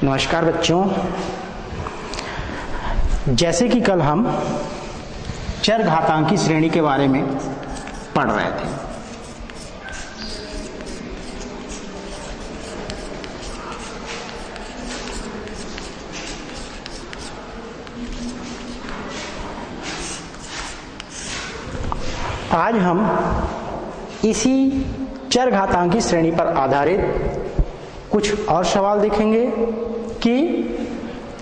नमस्कार बच्चों, जैसे कि कल हम चरघातांकी श्रेणी के बारे में पढ़ रहे थे। आज हम इसी चरघातांकी श्रेणी पर आधारित कुछ और सवाल देखेंगे कि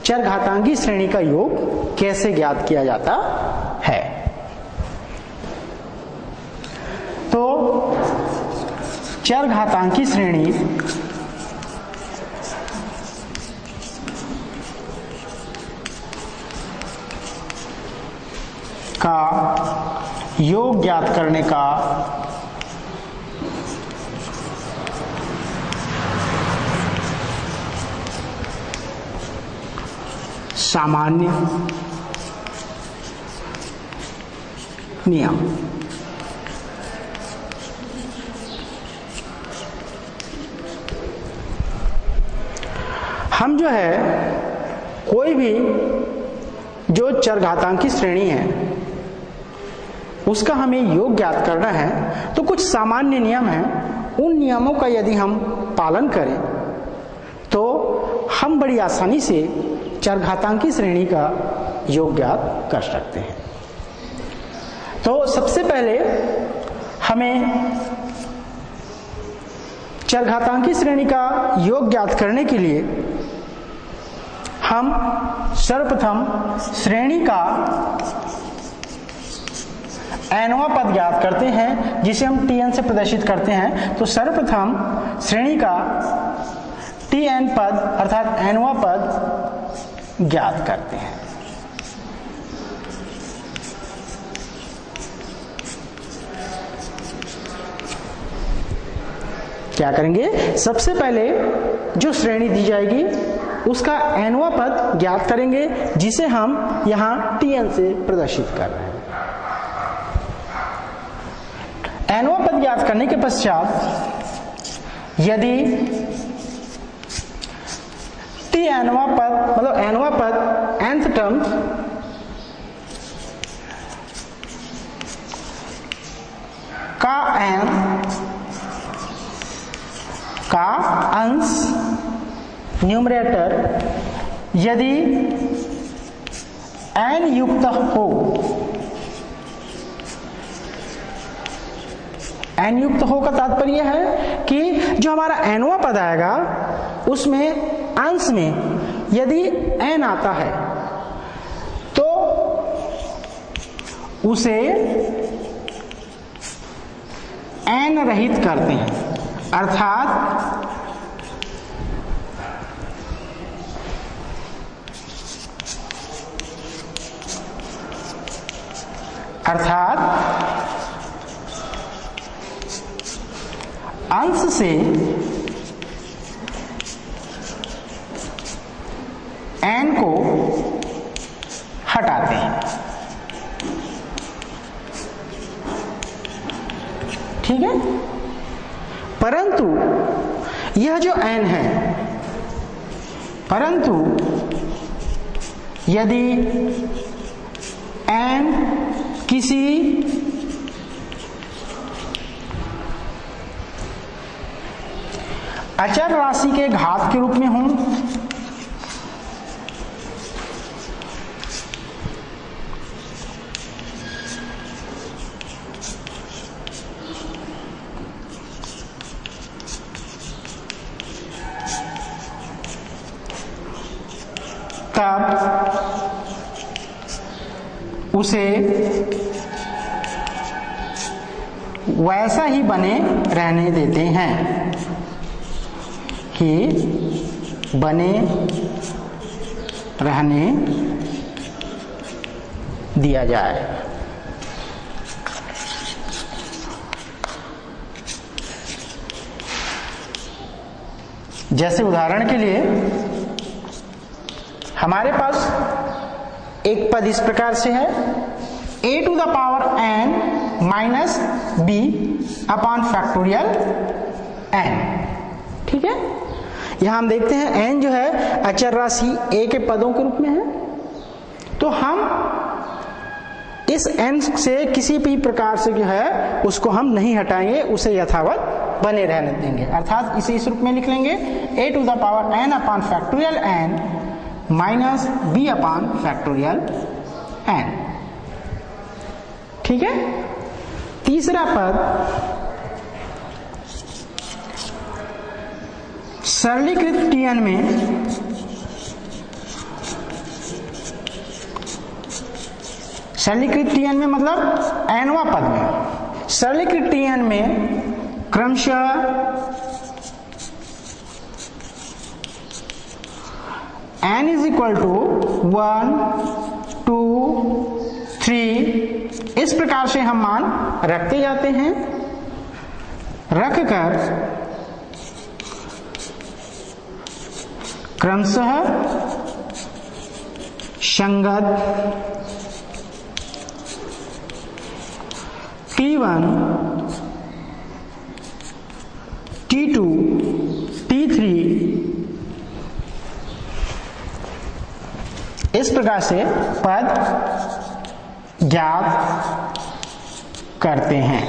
चरघातांकी श्रेणी का योग कैसे ज्ञात किया जाता है। तो चरघातांकी श्रेणी का योग ज्ञात करने का सामान्य नियम। हम जो है कोई भी जो चरघातांकी श्रेणी है उसका हमें योग ज्ञात करना है तो कुछ सामान्य नियम हैं। उन नियमों का यदि हम पालन करें तो हम बड़ी आसानी से चरघातांकी श्रेणी का योग ज्ञात कर सकते हैं। तो सबसे पहले हमें चरघातांकी श्रेणी का योग ज्ञात करने के लिए हम सर्वप्रथम श्रेणी का nवां पद ज्ञात करते हैं, जिसे हम tn से प्रदर्शित करते हैं। तो सर्वप्रथम श्रेणी का tn पद अर्थात nवां पद ज्ञात करते हैं। क्या करेंगे? सबसे पहले जो श्रेणी दी जाएगी उसका nवां पद ज्ञात करेंगे, जिसे हम यहां tn से प्रदर्शित कर रहे हैं। nवां पद ज्ञात करने के पश्चात यदि nवां पद मतलब nवां पद nth टर्म का n का अंश न्यूमरेटर यदि n युक्त हो, n युक्त हो का तात्पर्य है कि जो हमारा nवां पद आएगा उसमें अंश में यदि n आता है तो उसे n रहित करते हैं। अर्थात अंश से n को हटाते हैं। ठीक है, परंतु यह जो n है, परंतु यदि n किसी अचर राशि के घात के रूप में हो तब उसे वैसा ही बने रहने देते हैं कि बने रहने दिया जाए। जैसे उदाहरण के लिए हमारे पास एक पद इस प्रकार से है a to the power n minus b upon factorial n। ठीक है, यहां हम देखते हैं n जो है अचर राशि a के पदों के रूप में है, तो हम इस n से किसी भी प्रकार से जो है उसको हम नहीं हटाएंगे, उसे यथावत बने रहने देंगे। अर्थात इसे इस रूप में लिख लेंगे a to the power n upon factorial n minus b upon factorial n। ठीक है। तीसरा पद सरलीकृत Tn में सरलीकृत Tn में मतलब nवां पद में, सरलीकृत Tn में क्रमशः n इज इक्वल टू 1 2 3 इस प्रकार से हम मान रखते जाते हैं। रखकर क्रमशः संगत T1 T2 T3 इस प्रकार से पद ज्ञात करते हैं।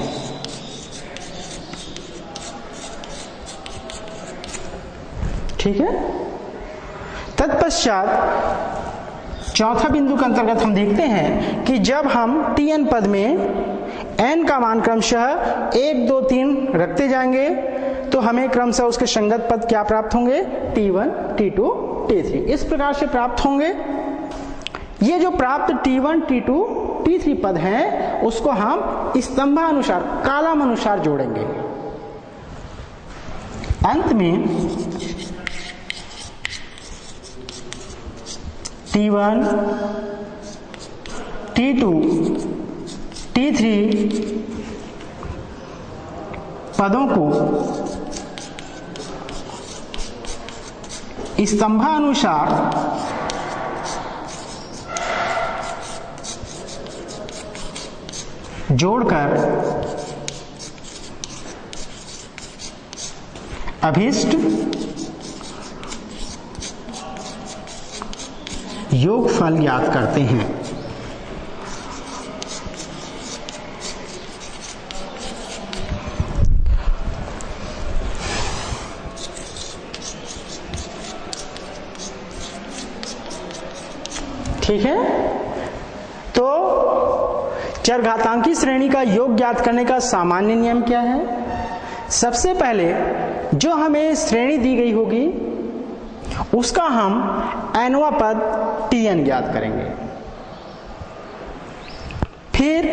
ठीक है। तत्पश्चात चौथा बिंदु के अंतर्गत हम देखते हैं कि जब हम Tn पद में n का मान क्रमशः 1 2 3 रखते जाएंगे तो हमें क्रमशः उसके संगत पद क्या प्राप्त होंगे, T1 T2 T3 इस प्रकार से प्राप्त होंगे। ये जो प्राप्त T1 T2 T3 पद हैं उसको हम स्तंभानुसार कालम अनुसार जोड़ेंगे। अंत में T1 T2 T3 पदों को स्तंभानुसार जोड़कर अभीष्ट योगफल ज्ञात करते हैं। ठीक है। तो चरघातांकी श्रेणी का योग ज्ञात करने का सामान्य नियम क्या है? सबसे पहले जो हमें श्रेणी दी गई होगी उसका हम nवां पद Tn ज्ञात करेंगे। फिर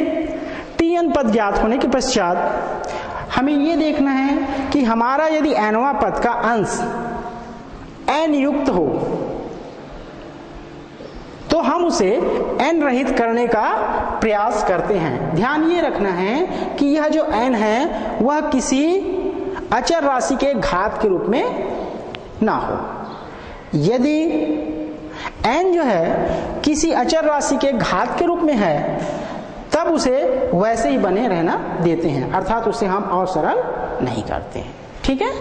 Tn पद ज्ञात होने के पश्चात हमें यह देखना है कि हमारा यदि nवां पद का अंश n युक्त हो तो हम उसे n रहित करने का प्रयास करते हैं। ध्यान ये रखना है कि यह जो n है वह किसी अचर राशि के घात के रूप में ना हो। यदि n जो है किसी अचर राशि के घात के रूप में है तब उसे वैसे ही बने रहना देते हैं, अर्थात उसे हम और सरल नहीं करते हैं। ठीक है।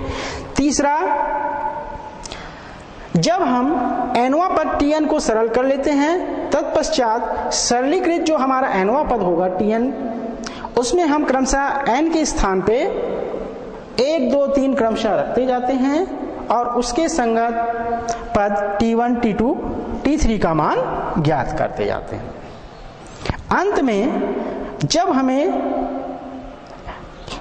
तीसरा, जब हम nवां पद Tn को सरल कर लेते हैं तत्पश्चात सरलीकृत जो हमारा nवां पद होगा Tn उसमें हम क्रमशः n के स्थान पे 1 2 3 क्रमशः रखते जाते हैं और उसके संगत पद T1 T2 T3 का मान ज्ञात करते जाते हैं। अंत में जब हमें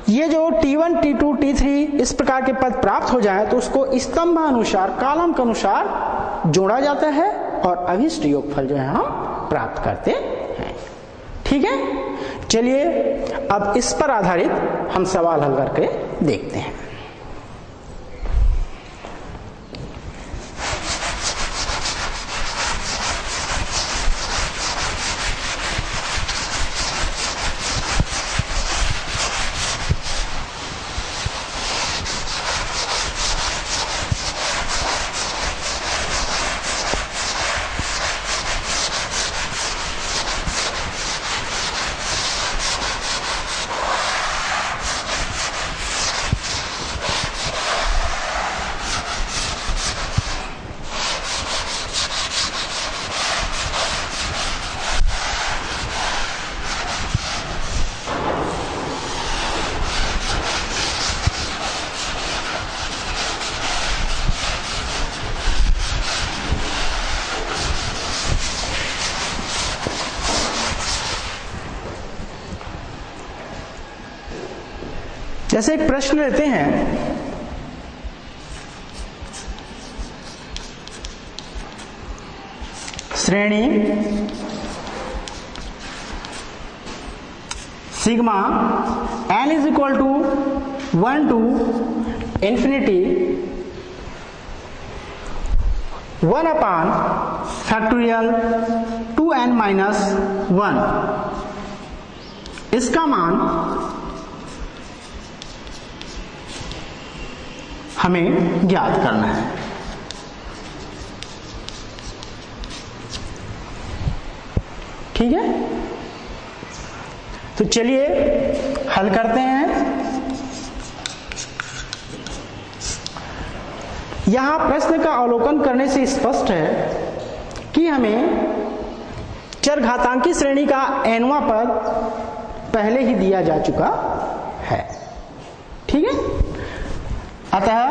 ये जो T1 T2 T3 इस प्रकार के पद प्राप्त हो जाए तो उसको स्तंभानुसार कालम के अनुसार जोड़ा जाता है और अभिष्ट योगफल जो है हम प्राप्त करते हैं। ठीक है। चलिए अब इस पर आधारित हम सवाल हल करके देखते हैं। जैसे एक प्रश्न लेते हैं, श्रेणी sigma n is equal to 1 to infinity 1 upon factorial 2n minus 1, इसका मान हमें ज्ञात करना है। ठीक है, तो चलिए हल करते हैं। यहां प्रश्न का अवलोकन करने से स्पष्ट है कि हमें चरघातांकी श्रेणी का nवां पद पहले ही दिया जा चुका है। ठीक है, अतः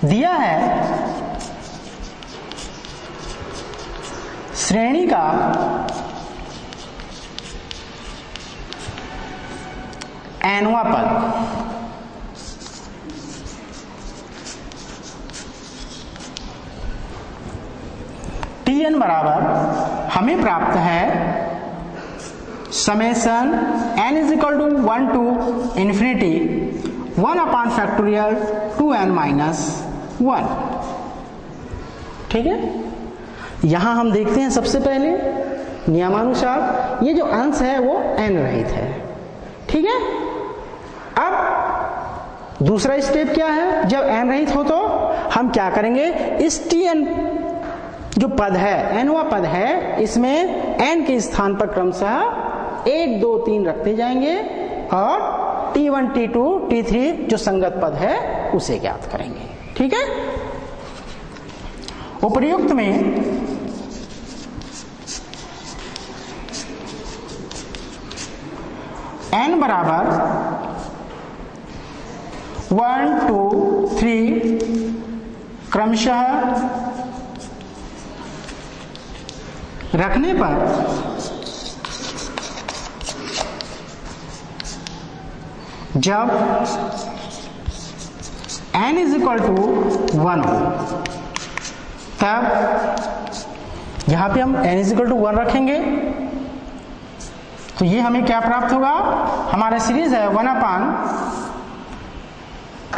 दिया है श्रेणी का nवां पद Tn बराबर हमें प्राप्त है summation n is equal to 1 to infinity 1 upon factorial 2n minus 1। ठीक है, यहां हम देखते हैं सबसे पहले नियमानुसार ये जो अंश है वो n रहित है। ठीक है, अब दूसरा स्टेप क्या है, जब n रहित हो तो हम क्या करेंगे, इस Tn जो पद है nवां पद है, इसमें n के स्थान पर क्रमशः 1 2 3 रखते जाएंगे और T1 T2 T3 जो संगत पद है उसे ज्ञात करेंगे। ठीक है, उपर्युक्त में n बराबर 1 2 3 क्रमशः रखने पर जब n इज इक्वल टू 1 हो तब यहां पे हम n इज इक्वल टू 1 रखेंगे, तो ये हमें क्या प्राप्त होगा, हमारा सीरीज है 1 upon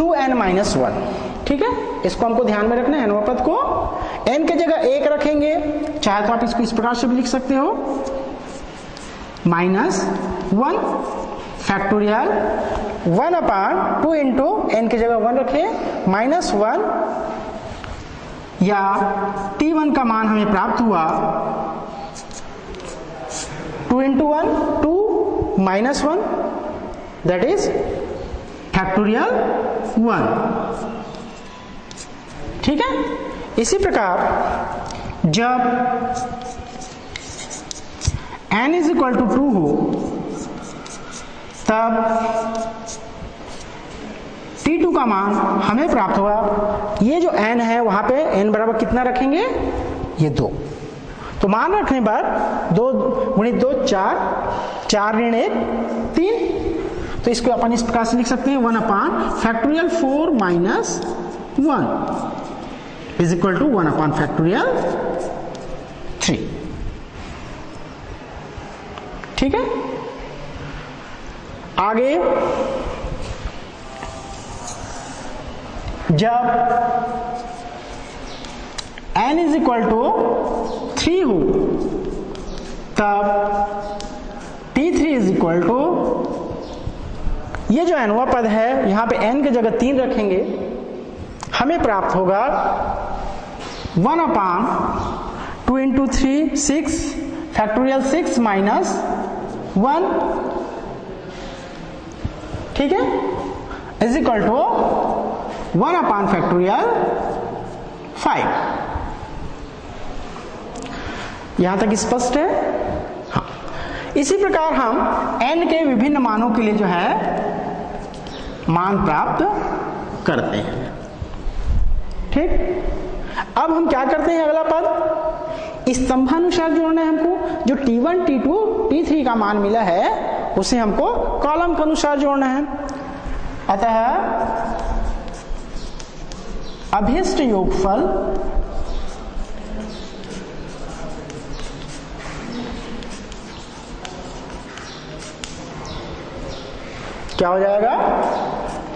2n minus 1। ठीक है, इसको हमको ध्यान में रखना है, nवां पद को n के जगह 1 रखेंगे, चाहे तो आप इसको इस प्रकार से भी लिख सकते हो, -1 फैक्टोरियल 1 upon 2 into n की जगह 1 रखें -1, या T1 का मान हमें प्राप्त हुआ 2 into 1 2 -1 that is फैक्टोरियल 1। ठीक है, इसी प्रकार जब n इज इक्वल टू 2 हो तब T2 का मान हमें प्राप्त हुआ, ये जो n है वहां पे n बराबर कितना रखेंगे, ये 2, तो मान रखने पर 2 × 2 4 4 ऋण 1 3, तो इसको अपन इस प्रकार से लिख सकते हैं 1 upon factorial 4 minus 1 is equal to 1 upon factorial 3। ठीक है, आगे जब n इज इक्वल टू 3 हो तब T3 इज इक्वल टू, ये जो nवां पद है यहां पे n की जगह 3 रखेंगे, हमें प्राप्त होगा 1 upon 2 into 3 6 फैक्टोरियल 6 minus 1। ठीक है, is equal to 1 upon factorial 5। यहां तक स्पष्ट है। हाँ, इसी प्रकार हम n के विभिन्न मानों के लिए जो है मान प्राप्त करते हैं। ठीक, अब हम क्या करते हैं, अगला पद स्तंभानुसार जोड़ना है हमको, जो T1 T2 T3 का मान मिला है उसे हमको कॉलम के अनुसार जोड़ना है। अतः अभीष्ट योगफल क्या हो जाएगा?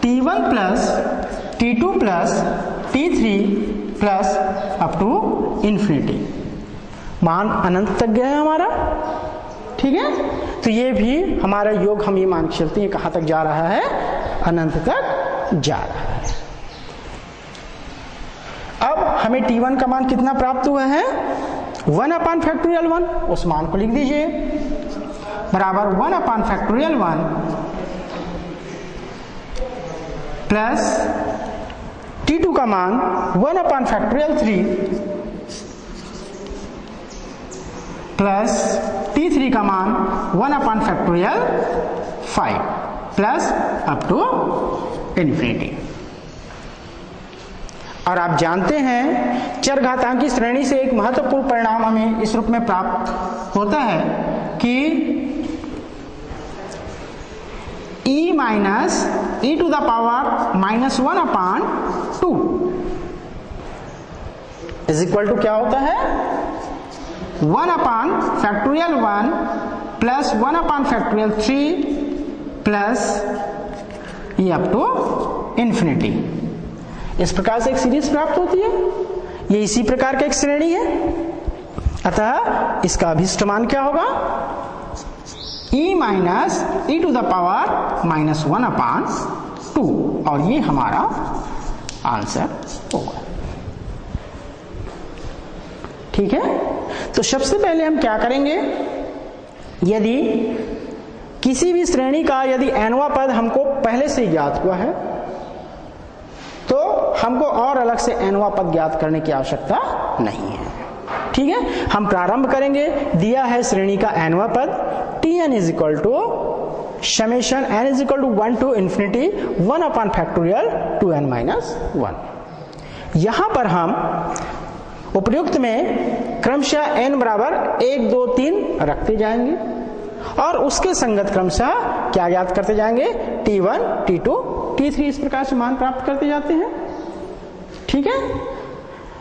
T1 plus T2 plus T3 plus up to infinity. मान अनंत तक गया है हमारा, ठीक है। तो ये भी हमारा योग हम ये मान के चलते हैं कहां तक जा रहा है? अनंत तक जा रहा है। अब हमें T1 का मान कितना प्राप्त हुआ है? 1 अपान फैक्टोरियल 1, उस मान को लिख दीजिए बराबर 1 अपान फैक्टोरियल 1 प्लस T2 का मान 1 अपान फैक्टोरियल 3 प्लस T3 का मान 1 upon factorial 5 plus up to infinity. और आप जानते हैं चरघातांकी श्रेणी से एक महत्वपूर्ण परिणाम हमें इस रूप में प्राप्त होता है कि e minus e to the power minus 1 upon 2 is equal to क्या होता है? 1 upon factorial 1 plus 1 upon factorial 3 plus ये अप टू इन्फिनिटी। इस प्रकार से एक सीरीज प्राप्त होती है। ये इसी प्रकार का एक श्रेणी है। अतः इसका अभीष्ट मान क्या होगा? e minus e to the power minus 1 upon 2, और ये हमारा आंसर होगा। ठीक है। तो सबसे पहले हम क्या करेंगे, यदि किसी भी श्रेणी का यदि nवां पद हमको पहले से ज्ञात हुआ है तो हमको और अलग से nवां पद ज्ञात करने की आवश्यकता नहीं है। ठीक है। हम प्रारंभ करेंगे, दिया है श्रेणी का nवां पद Tn is equal to summation n is equal to 1 to infinity 1 upon factorial 2n minus 1। यहां पर हम उपर्युक्त में क्रमशः n बराबर 1 2 3 रखते जाएंगे और उसके संगत क्रमशः क्या ज्ञात करते जाएंगे? T1 T2 T3 इस प्रकार से मान प्राप्त करते जाते हैं। ठीक है।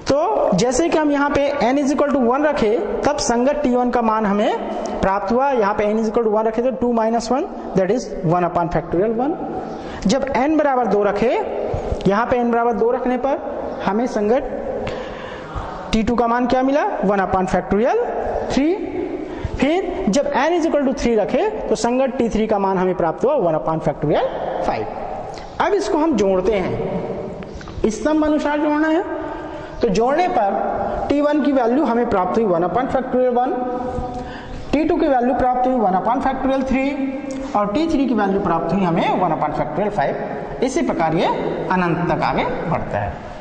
तो जैसे कि हम यहाँ पे n इज इक्वल टू 1 रखे तब संगत T1 का मान हमें प्राप्त हुआ। यहाँ पे n इज इक्वल टू 1 रखे तो 2 minus 1 that is 1 upon factorial 1। जब n बराबर 2 रखे, यहाँ पे n बराबर 2 रखने पर हमें संगत T2 का मान क्या मिला? 1 अपान फैक्टोरियल 3। फिर जब n इज इक्वल टू 3 रखे तो संगत T3 का मान हमें प्राप्त हुआ 1 अपान फैक्टोरियल 5। अब इसको हम जोड़ते हैं, इस स्तंभ अनुसार जोड़ना है। तो जोड़ने पर T1 की वैल्यू हमें प्राप्त हुई 1 अपान फैक्टोरियल 1, T2 की वैल्यू प्राप्त हुई 1 अपान फैक्टोरियल 3 और T3 की वैल्यू प्राप्त हुई हमें 1 अपान फैक्टोरियल 5। इसी प्रकार ये अनंत तक आगे बढ़ता है।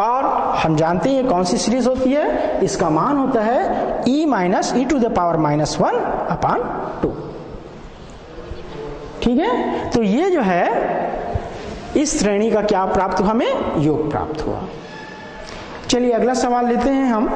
और हम जानते हैं ये कौन सी सीरीज होती है? इसका मान होता है e minus e to the power minus 1 upon 2। ठीक है। तो ये जो है इस श्रेणी का क्या प्राप्त हुआ? हमें योग प्राप्त हुआ। चलिए अगला सवाल लेते हैं हम।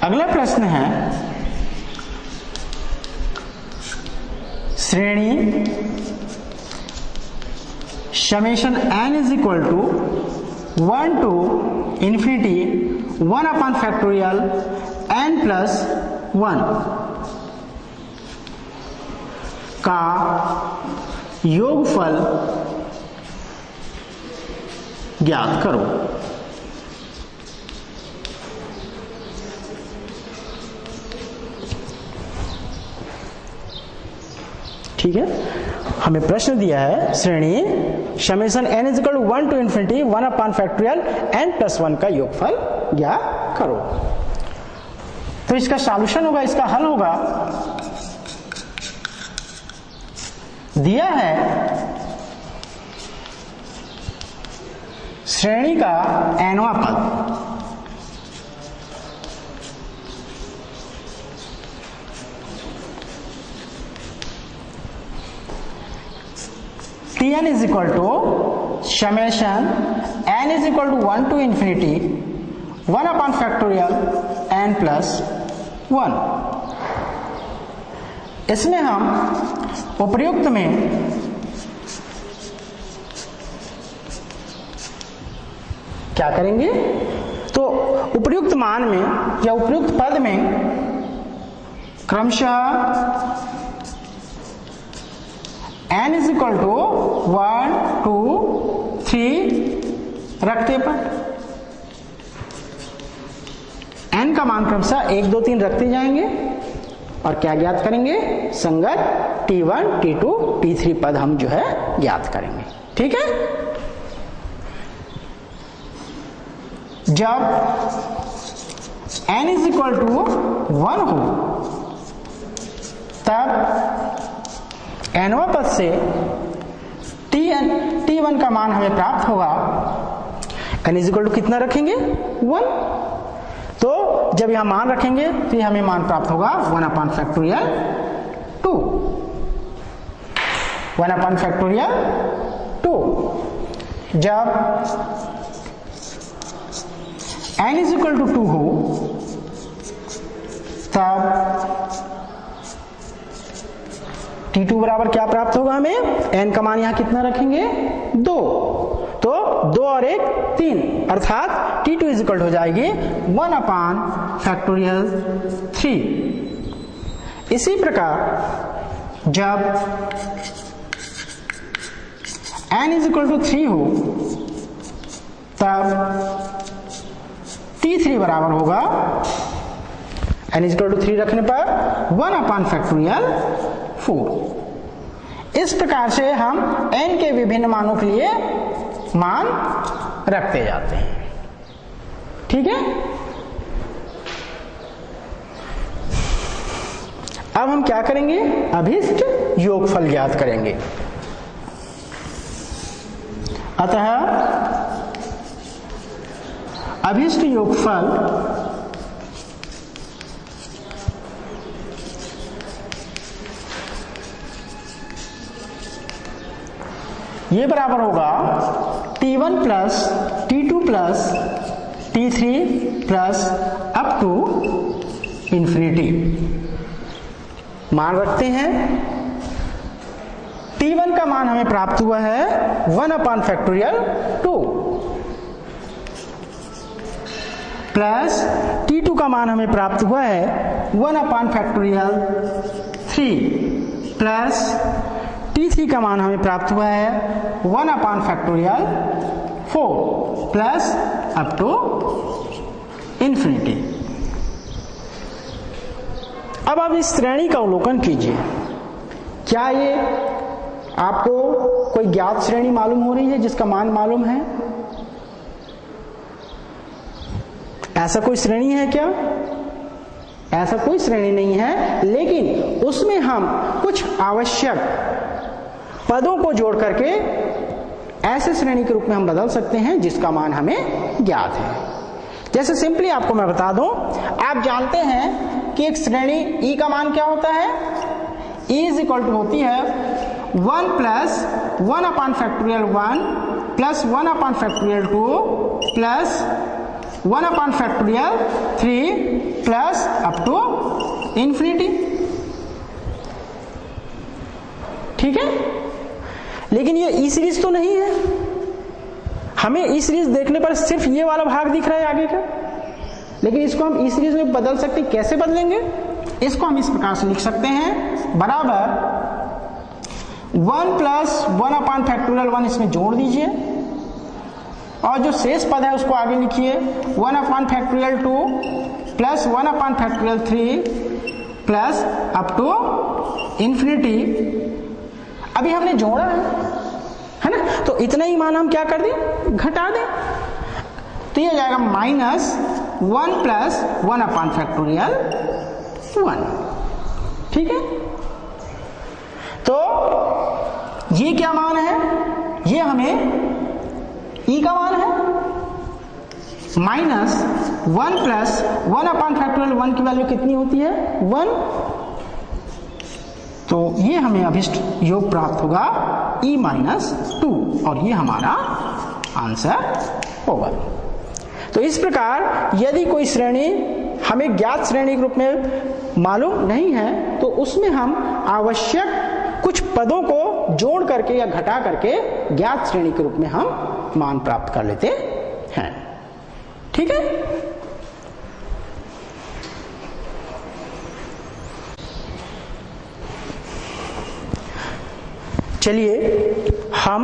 अगला प्रश्न है श्रेणी summation n is equal to 1 to infinity 1 upon factorial n plus 1 का योगफल ज्ञात करो। ठीक है, हमें प्रश्न दिया है श्रेणी summation n is equal to 1 to infinity 1 upon factorial n plus 1 का योगफल ज्ञात करो। तो इसका सॉल्यूशन होगा, इसका हल होगा, दिया है श्रेणी का nवां पद Tn is equal to summation n is equal to 1 to infinity 1 upon factorial n plus 1। इसमें हम उपर्युक्त में क्या करेंगे, तो उपर्युक्त मान में या उपर्युक्त पद में क्रमशः n इज इक्वल टू 1 2 3 रखते पर n का मान क्रमशः 1 2 3 रखते जाएंगे और क्या ज्ञात करेंगे, संगत t1 t2 t3 पद हम जो है ज्ञात करेंगे। ठीक है, जब n इज इक्वल टू 1 हो तब nवां पद से t1 का मान हमें प्राप्त होगा, n इज इक्वल टू कितना रखेंगे 1, तो जब यहां मान रखेंगे तो हमें मान प्राप्त होगा 1 अपॉन फैक्टोरियल 2, 1 अपॉन फैक्टोरियल 2। जब n इज इक्वल टू 2 हो तब t2 बराबर क्या प्राप्त होगा हमें, n का मान यहां कितना रखेंगे 2, तो 2 और 1 3, अर्थात t2 इज इक्वल हो जाएगी 1 अपॉन फैक्टोरियल 3। इसी प्रकार जब n इज इक्वल टू 3 हो तब t3 बराबर होगा n इज इक्वल टू 3 रखने पर 1 अपॉन फैक्टोरियल 4। इस प्रकार से हम n के विभिन्न मानों के लिए मान रखते जाते हैं। ठीक है, अब हम क्या करेंगे, अभीष्ट योगफल ज्ञात करेंगे। अतः अभीष्ट योगफल ये बराबर होगा t1 plus t2 plus t3 plus up to infinity. मान रखते हैं, t1 का मान हमें प्राप्त हुआ है 1 अपॉन फैक्टोरियल 2 प्लस t2 का मान हमें प्राप्त हुआ है 1 अपॉन फैक्टोरियल 3 प्लस t3 का मान हमें प्राप्त हुआ है 1 upon factorial 4 plus up to infinity. अब आप इस श्रेणी का अवलोकन कीजिए, क्या ये आपको कोई ज्ञात श्रेणी मालूम हो रही है जिसका मान मालूम है? ऐसा कोई श्रेणी है क्या? ऐसा कोई श्रेणी नहीं है, लेकिन उसमें हम कुछ आवश्यक पदों को जोड़ करके ऐसे श्रेणी के रूप में हम बदल सकते हैं जिसका मान हमें ज्ञात है। जैसे सिंपली आपको मैं बता दूं, आप जानते हैं कि एक श्रेणी ई का मान क्या होता है, ई इज इक्वल टू होती है 1 plus 1 upon factorial 1 plus 1 upon factorial 2 plus 1 upon factorial 3 plus up to infinity. ठीक है, लेकिन ये ई सीरीज तो नहीं है, हमें ई सीरीज देखने पर सिर्फ ये वाला भाग दिख रहा है आगे का, लेकिन इसको हम ई सीरीज में बदल सकते हैं। कैसे बदलेंगे? इसको हम इस प्रकार से लिख सकते हैं, बराबर 1 प्लस 1 अपॉन फैक्टोरियल 1 इसमें जोड़ दीजिए और जो शेष पद है उसको आगे लिखिए 1 upon factorial 2 plus 1 upon factorial 3 plus up to infinity अभी हमने जोड़ा है ना, तो इतना ही मान हम क्या कर दें, घटा दें। तो ये हो जाएगा -1 प्लस 1 अपॉन फैक्टोरियल 1। ठीक है, तो ये क्या मान है, ये हमें e का मान है, -1 प्लस 1 अपॉन फैक्टोरियल 1 की वैल्यू कितनी होती है, 1। तो ये हमें अभिष्ट योग प्राप्त होगा e-2, और ये हमारा आंसर होगा। तो इस प्रकार यदि कोई श्रेणी हमें ज्ञात श्रेणी के रूप में मालूम नहीं है तो उसमें हम आवश्यक कुछ पदों को जोड़ करके या घटा करके ज्ञात श्रेणी के रूप में हम मान प्राप्त कर लेते हैं। ठीक है, चलिए हम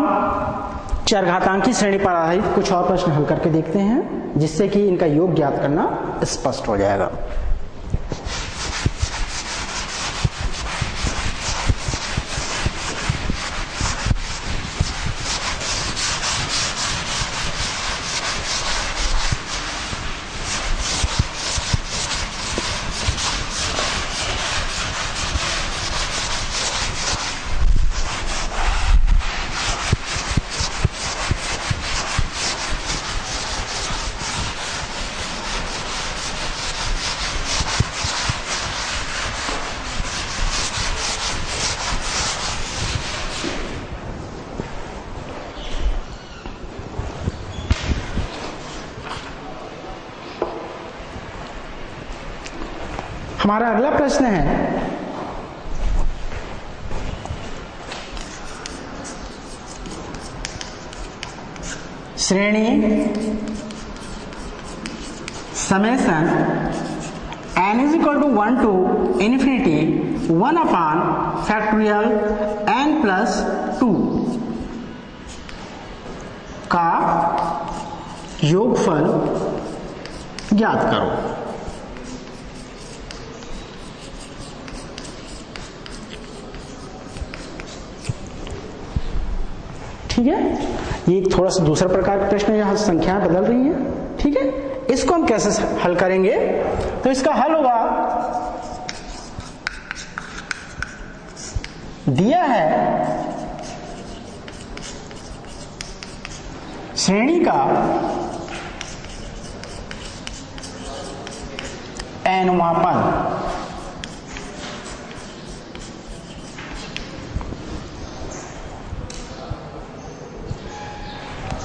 चरघातांकी श्रेणी पर आधारित कुछ और प्रश्न हल करके देखते हैं, जिससे कि इनका योग ज्ञात करना स्पष्ट हो जाएगा। हमारा अगला प्रश्न है, श्रेणी summation n is equal to 1 to infinity 1 upon factorial n plus 2 का योगफल ज्ञात करो। ठीक है, ये एक थोड़ा सा दूसरा प्रकार का प्रश्न है, यहाँ संख्याएं बदल रही हैं। ठीक है, इसको हम कैसे हल करेंगे, तो इसका हल होगा, दिया है श्रेणी का nवां पद,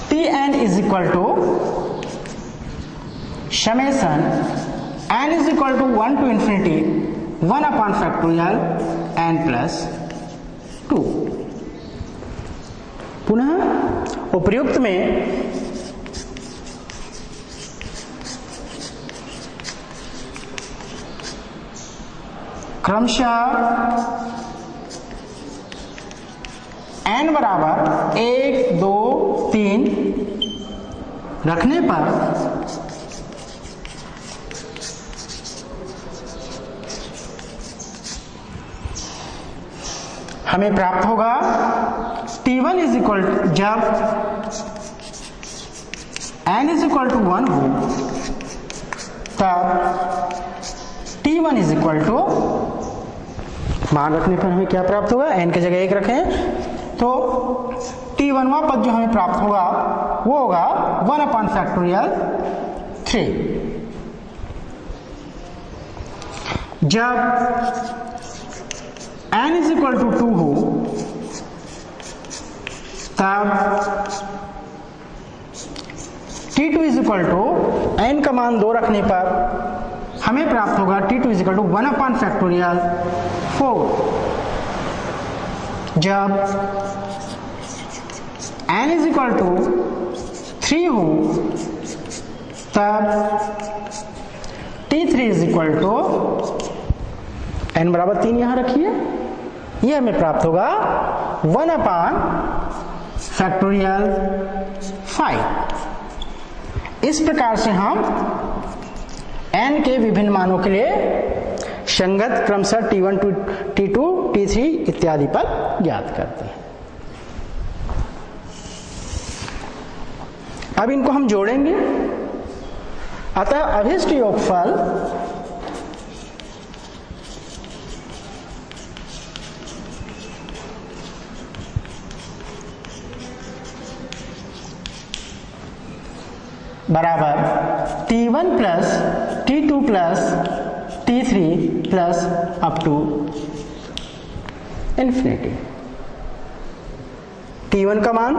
Tn is equal to summation n is equal to 1 to infinity 1 upon factorial n plus 2। पुनः उपर्युक्त में क्रमशः n बराबर 1, 2, 3 रखने पर हमें प्राप्त होगा T1 इज इक्वल टू, जब n इज इक्वल टू 1 हो तब T1 इज इक्वल टू, मान रखने पर हमें क्या प्राप्त होगा, n की जगह 1 रखें तो T1वां पद जो हमें प्राप्त होगा वो होगा 1 अपॉन फैक्टोरियल 3। जब n इज इक्वल टू 2 हो तब T2 is equal to, n का मान 2 रखने पर हमें प्राप्त होगा T2 is equal to 1 upon factorial 4। जब n इज इक्वल टू 3 हो तब T3 is equal to, n बराबर 3 यहां रखिए, यह हमें प्राप्त होगा 1 अपॉन फैक्टोरियल 5। इस प्रकार से हम n के विभिन्न मानों के लिए संगत क्रमशः T1 T2 T3 इत्यादि पद ज्ञात करते हैं। अब इनको हम जोड़ेंगे। अतः अभिष्ट योगफल बराबर T1 plus T2 plus T3 plus up to infinity. T1 का मान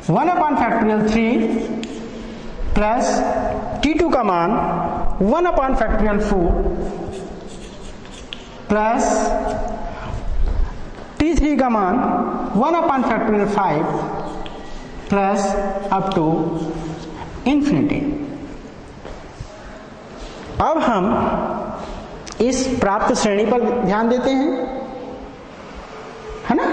1 अपॉन फैक्टोरियल 3 प्लस T2 का मान 1 अपॉन फैक्टोरियल 4 प्लस T3 का मान 1 upon factorial 5 plus up to infinity. अब हम इस प्राप्त श्रेणी पर ध्यान देते हैं, है ना।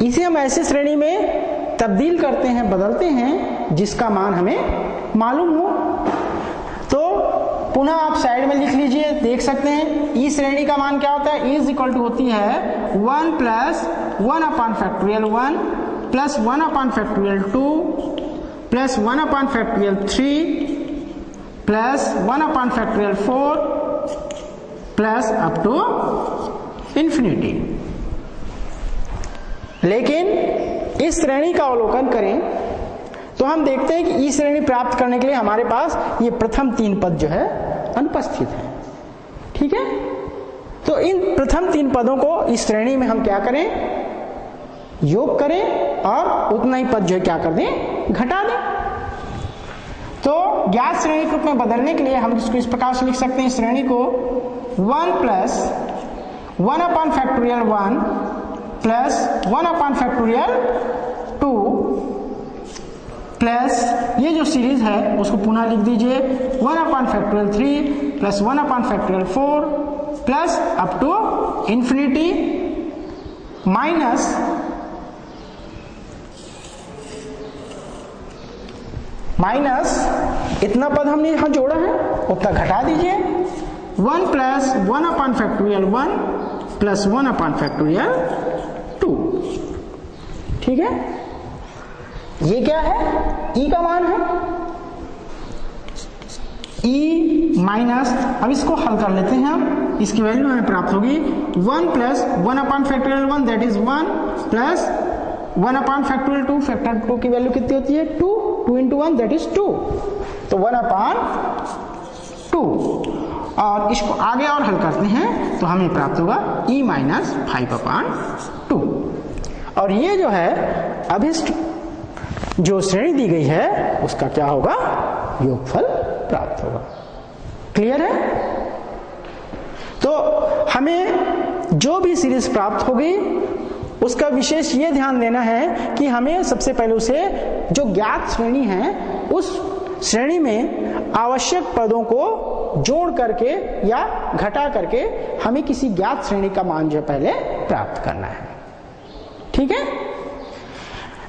इसे हम ऐसी श्रेणी में तब्दील करते हैं, बदलते हैं जिसका मान हमें मालूम हो। तो पुनः आप साइड में लिख लीजिए, देख सकते हैं ई श्रेणी का मान क्या होता है, इज इक्वल टू होती है 1 plus 1 upon factorial 1 plus 1 upon factorial 2 plus 1 upon factorial 3 plus 1 upon factorial 4 plus up to infinity. लेकिन इस श्रेणी का अवलोकन करें तो हम देखते हैं कि ई श्रेणी प्राप्त करने के लिए हमारे पास ये प्रथम 3 पद जो है अनुपस्थित है। ठीक है, तो इन प्रथम 3 पदों को इस श्रेणी में हम क्या करें, योग करें और उतना ही पद जो है क्या कर दें, घटा दें। तो ज्ञात श्रेणी के रूप में बदलने के लिए हम इसको इस प्रकार से लिख सकते हैं, श्रेणी को 1 plus 1 upon factorial 1 plus 1 upon factorial 2 plus ये जो सीरीज है उसको पुनः लिख दीजिए 1 upon factorial 3 plus 1 upon factorial 4 plus up to infinity minus इतना पद हमने यहां जोड़ा है उतना घटा दीजिए 1 plus 1 upon factorial 1 plus 1 upon factorial 2। ठीक है, ये क्या है, ई का मान है, ई माइनस, अब इसको हल कर लेते हैं हम, इसकी वैल्यू हमें प्राप्त होगी 1 plus 1 upon factorial 1 that is 1 plus 1 upon factorial 2, factor 2 की वैल्यू कितनी होती है 2, 2 इंटू 1 दैट इज 2, तो 1 अपॉन 2। और इसको आगे और हल करते हैं तो हमें प्राप्त होगा e माइनस 5 अपॉन 2। और ये जो है अभिष्ट जो श्रेणी दी गई है उसका क्या होगा, योगफल प्राप्त होगा। क्लियर है। तो हमें जो भी सीरीज प्राप्त होगी उसका विशेष ये ध्यान देना है कि हमें सबसे पहले उसे जो ज्ञात श्रेणी है उस श्रेणी में आवश्यक पदों को जोड़ करके या घटा करके हमें किसी ज्ञात श्रेणी का मान जो पहले प्राप्त करना है। ठीक है,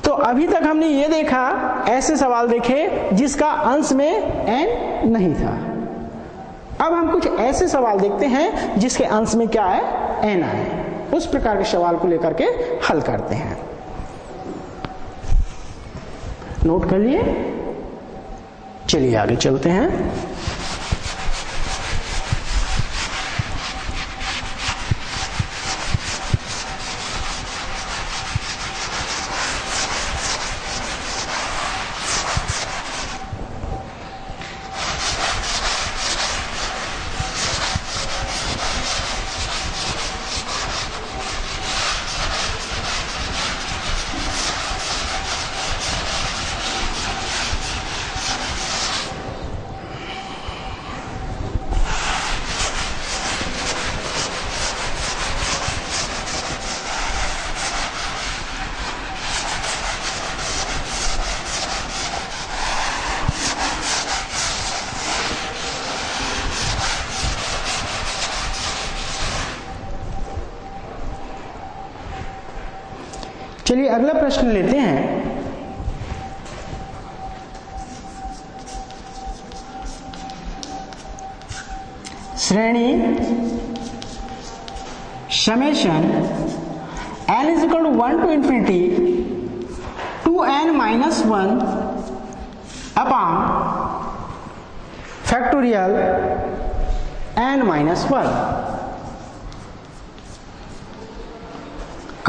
तो अभी तक हमने ये देखा, ऐसे सवाल देखे जिसका अंश में n नहीं था। अब हम कुछ ऐसे सवाल देखते हैं जिसके अंश में क्या है, n आए, उस प्रकार के सवाल को लेकर के हल करते हैं। नोट कर लिए, चलिए आगे चलते हैं। चलिए अगला प्रश्न लेते हैं। श्रेणी summation n is equal to 1 to infinity 2n minus 1 upon factorial n minus 1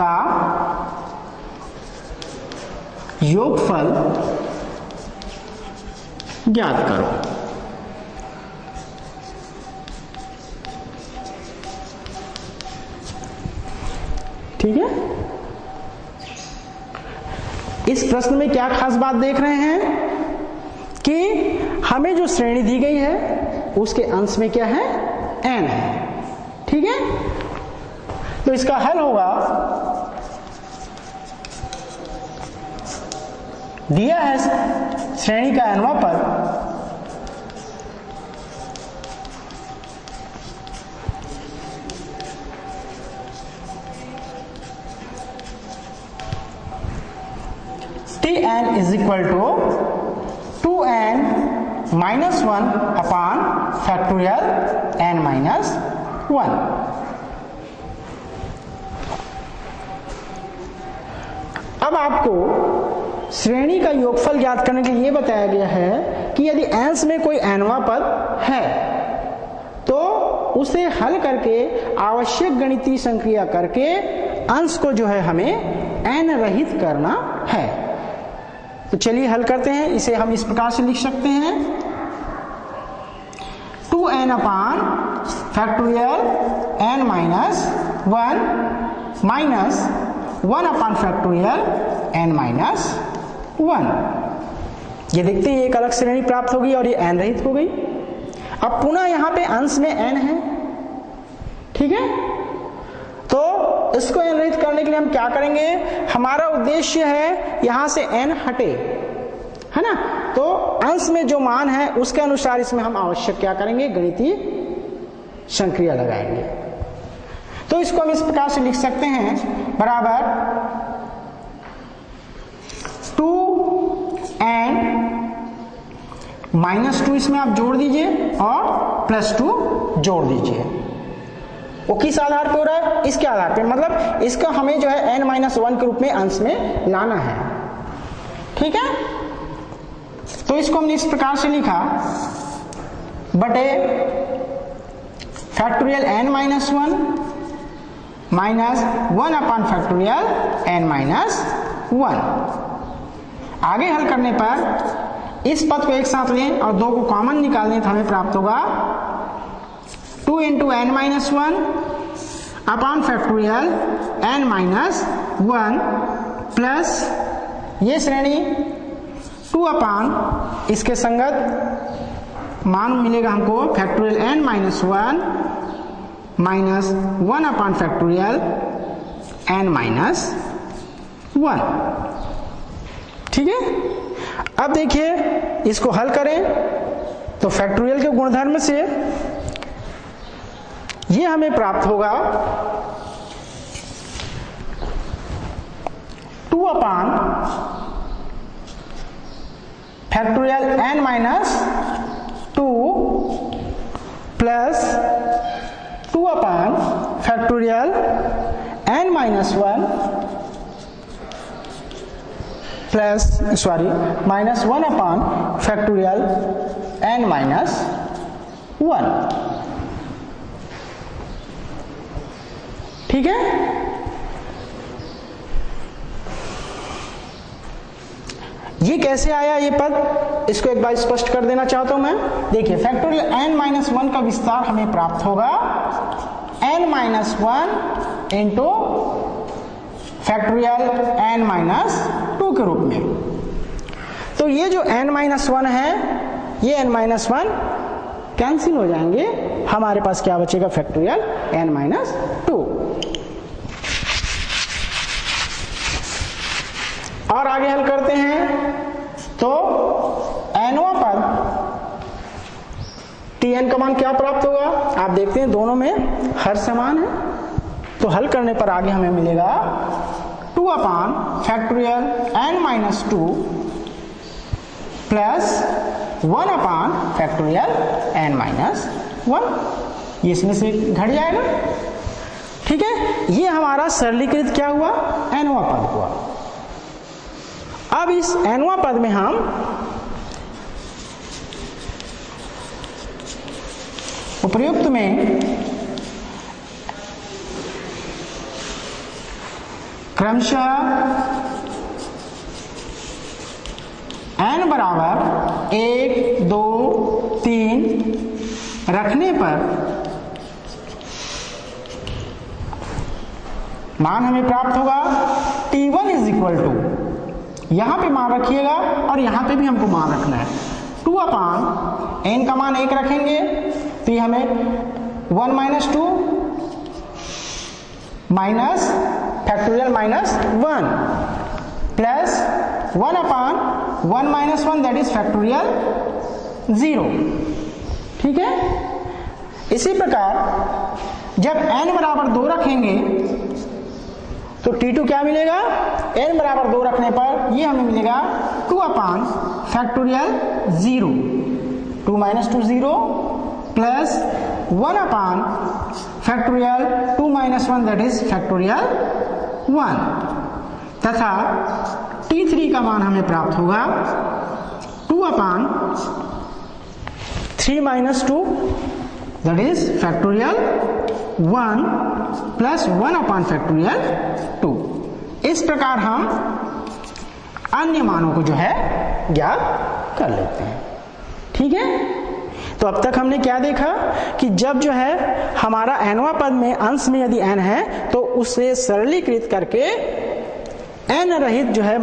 का योगफल ज्ञात करो। ठीक है, इस प्रश्न में क्या खास बात देख रहे हैं कि हमें जो श्रेणी दी गई है उसके अंश में क्या है, n है। ठीक है, तो इसका हल होगा, दिया है श्रेणी का nवां पद, Tn is equal to 2n minus 1 upon factorial n minus 1। अब आपको श्रेणी का योगफल ज्ञात करने के लिए यह बताया गया है कि यदि अंश में कोई nवां पद है तो उसे हल करके आवश्यक गणितीय संक्रिया करके अंश को जो है हमें n रहित करना है। तो चलिए हल करते हैं। इसे हम इस प्रकार से लिख सकते हैं, 2n upon factorial n minus 1 minus 1 upon factorial n minus 1। ये देखते हैं एक अलग श्रेणी प्राप्त होगी और ये n रहित हो गई। अब पुनः यहां पे अंश में n है। ठीक है, तो इसको n रहित करने के लिए हम क्या करेंगे, हमारा उद्देश्य है यहां से n हटे, है ना। तो अंश में जो मान है उसके अनुसार इसमें हम आवश्यक क्या करेंगे, गणितीय संक्रिया लगाएंगे। तो इसको हम इस प्रकार से लिख सकते हैं, बराबर 2n माइनस 2 इसमें आप जोड़ दीजिए और प्लस 2 जोड़ दीजिए। वो किस आधार पे हो रहा है, इसके आधार पे, मतलब इसका हमें जो है n माइनस 1 के रूप में अंश में लाना है। ठीक है, तो इसको हमने इस प्रकार से लिखा, बटे factorial n minus 1 minus 1 upon factorial n minus 1। आगे हल करने पर इस पद को एक साथ लें और 2 को कॉमन निकाल दें तो हमें प्राप्त होगा 2 into n minus 1 upon factorial n minus 1 plus ये श्रेणी 2 अपॉन इसके संगत मान मिलेगा हमको factorial n minus 1 minus 1 upon factorial n minus 1। ठीक है, अब देखिए इसको हल करें तो फैक्टोरियल के गुणधर्म से ये हमें प्राप्त होगा 2 upon factorial n minus 2 plus 2 upon factorial n minus 1 plus minus 1 upon factorial n minus 1। ठीक है, ये कैसे आया ये पद, इसको एक बार स्पष्ट कर देना चाहता हूं मैं। देखिए फैक्टोरियल n माइनस 1 का विस्तार हमें प्राप्त होगा n minus 1 into factorial n minus 2 के रूप में। तो ये जो n माइनस 1 है, ये n माइनस 1 कैंसिल हो जाएंगे, हमारे पास क्या बचेगा, फैक्टोरियल n माइनस 2। और आगे हल करते हैं तो nवां पद tn का मान क्या प्राप्त होगा, आप देखते हैं दोनों में हर समान है। तो हल करने पर आगे हमें मिलेगा 2 upon factorial n minus 2 plus 1 upon factorial n minus 1। ये इसमें से घट जाएगा। ठीक है, ये हमारा सरलीकृत क्या हुआ, nवां पद हुआ। अब इस nवां पद में हम उपर्युक्त में क्रमशः n बराबर 1, 2, 3 रखने पर मान हमें प्राप्त होगा T1 इज इक्वल टू, यहां पे मान रखिएगा और यहां पे भी हमको मान रखना है, 2 अपान n का मान 1 रखेंगे तो ये हमें 1 minus 2 minus factorial minus 1 plus 1 upon 1 minus 1 that is factorial 0। ठीक है, इसी प्रकार जब n बराबर 2 रखेंगे तो T2 क्या मिलेगा, n बराबर 2 रखने पर ये हमें मिलेगा 2 upon factorial 0, 2 minus 2 0 plus 1 upon factorial 2 minus 1 that is factorial 1 तथा T3 का मान हमें प्राप्त होगा 2 upon 3 minus 2 that is factorial 1 plus 1 upon factorial 2। इस प्रकार हम अन्य मानों को जो है ज्ञात कर लेते हैं। ठीक है, तो अब तक हमने क्या देखा कि जब जो है हमारा nवां पद में अंश में यदि n है तो उसे सरलीकृत करके n रहित जो है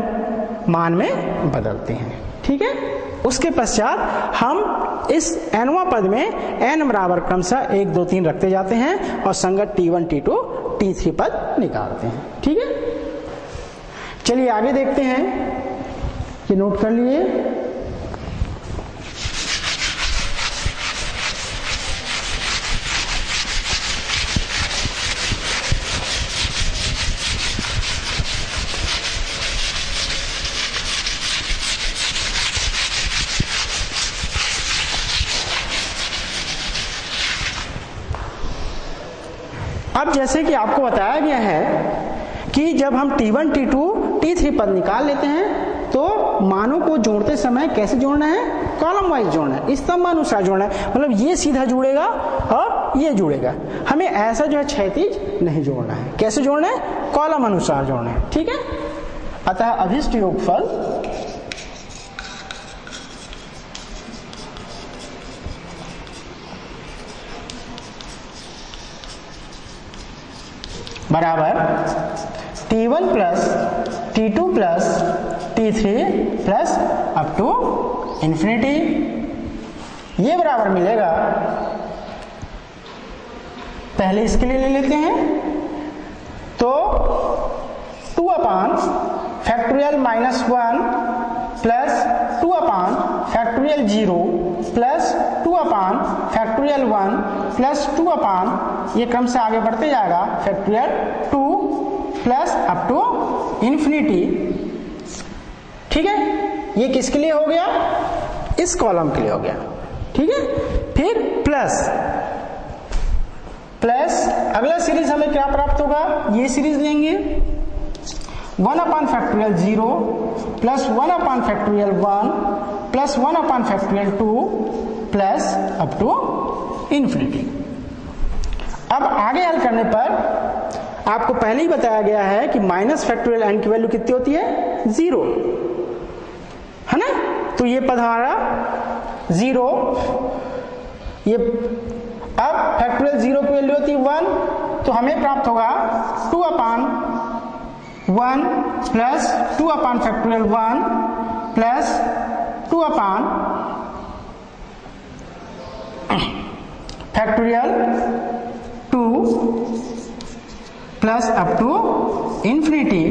मान में बदलते हैं। ठीक है, उसके पश्चात हम इस nवां पद में n बराबर क्रमशः 1, 2, 3 रखते जाते हैं और संगत T1, T2, T3 पद निकालते हैं। ठीक है, चलिए आगे देखते हैं, ये नोट कर लिए। अब जैसे कि आपको बताया गया है कि जब हम T1, T2, T3 पद निकाल लेते हैं तो मानों को जोड़ते समय कैसे जोड़ना है, कॉलम वाइज जोड़ना है, स्तंभ अनुसार जोड़ना है। मतलब ये सीधा जुड़ेगा और ये जुड़ेगा, हमें ऐसा जो है क्षैतिज नहीं जोड़ना है। कैसे जोड़ना है, कॉलम अनुसार जोड़ना है। ठीक है, अतः अभिष्ट योगफल बराबर T1 plus T2 plus T3 plus up to infinity, ये बराबर मिलेगा, पहले इसके लिए ले लेते हैं तो 2 upon factorial minus 1 plus 2 upon factorial 0 plus 2 upon factorial 1 plus 2 upon, ये क्रम से आगे बढ़ते जाएगा, factorial 2 plus up to infinity. ठीक है, ये किसके लिए हो गया, इस कॉलम के लिए हो गया। ठीक है, फिर प्लस अगला सीरीज हमें क्या प्राप्त होगा, ये सीरीज लेंगे 1 upon factorial 0 plus 1 upon factorial 1 plus 1 upon factorial 2 plus up to infinity. अब आगे हल करने पर आपको पहले ही बताया गया है कि माइनस फैक्टोरियल n की वैल्यू कितनी होती है, 0 है ना, तो ये पद हमारा 0, ये अब फैक्टोरियल 0 की वैल्यू होती है 1, तो हमें प्राप्त होगा 2 upon 1 plus 2 upon factorial 1 plus 2 upon factorial 2 plus up to infinity,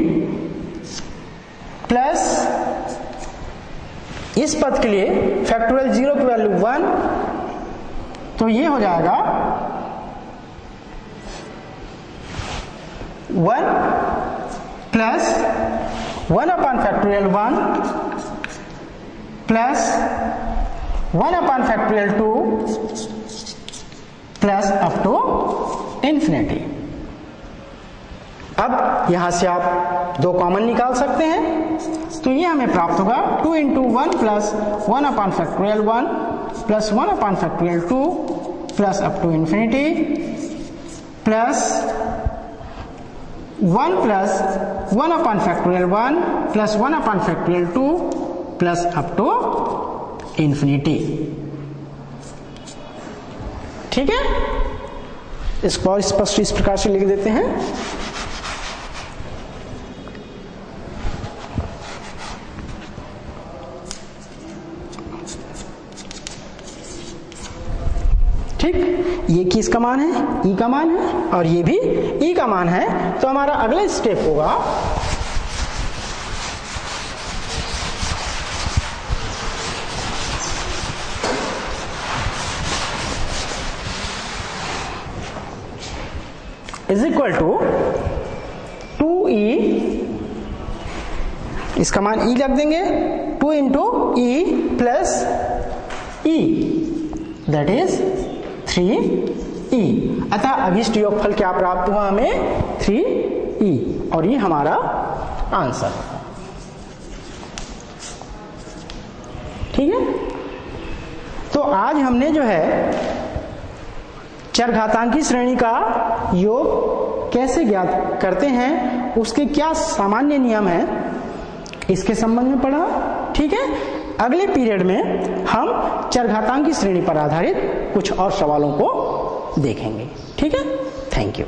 plus इस पद के लिए फैक्टोरियल 0 की वैल्यू 1, तो ये हो जाएगा 1 plus 1 upon factorial 1 plus 1 upon factorial 2 plus up to infinity. अब यहां से आप दो कॉमन निकाल सकते हैं, तो ये हमें प्राप्त होगा 2 into 1 plus 1 upon factorial 1 plus 1 upon factorial 2 plus up to infinity plus 1 plus 1 upon factorial 1 plus 1 upon factorial 2 plus up to infinity. ठीक है, इसको और स्पष्ट इस प्रकार से लिख देते हैं। ठीक, ये किसका मान है? ई का मान है, और ये भी ई का मान है। तो हमारा अगला स्टेप होगा इज इक्वल टू 2e, इसका मान ई रख देंगे, 2 into E plus E, that is 3e। अतः अभिष्ट योगफल क्या प्राप्त हुआ हमें? 3e, और ये हमारा आंसर। ठीक है, तो आज हमने जो है चरघातांकी श्रेणी का योग कैसे ज्ञात करते हैं, उसके क्या सामान्य नियम हैं, इसके संबंध में पढ़ा। ठीक है, अगले पीरियड में हम चरघातांकी श्रेणी पर आधारित कुछ और सवालों को देखेंगे। ठीक है, थैंक यू।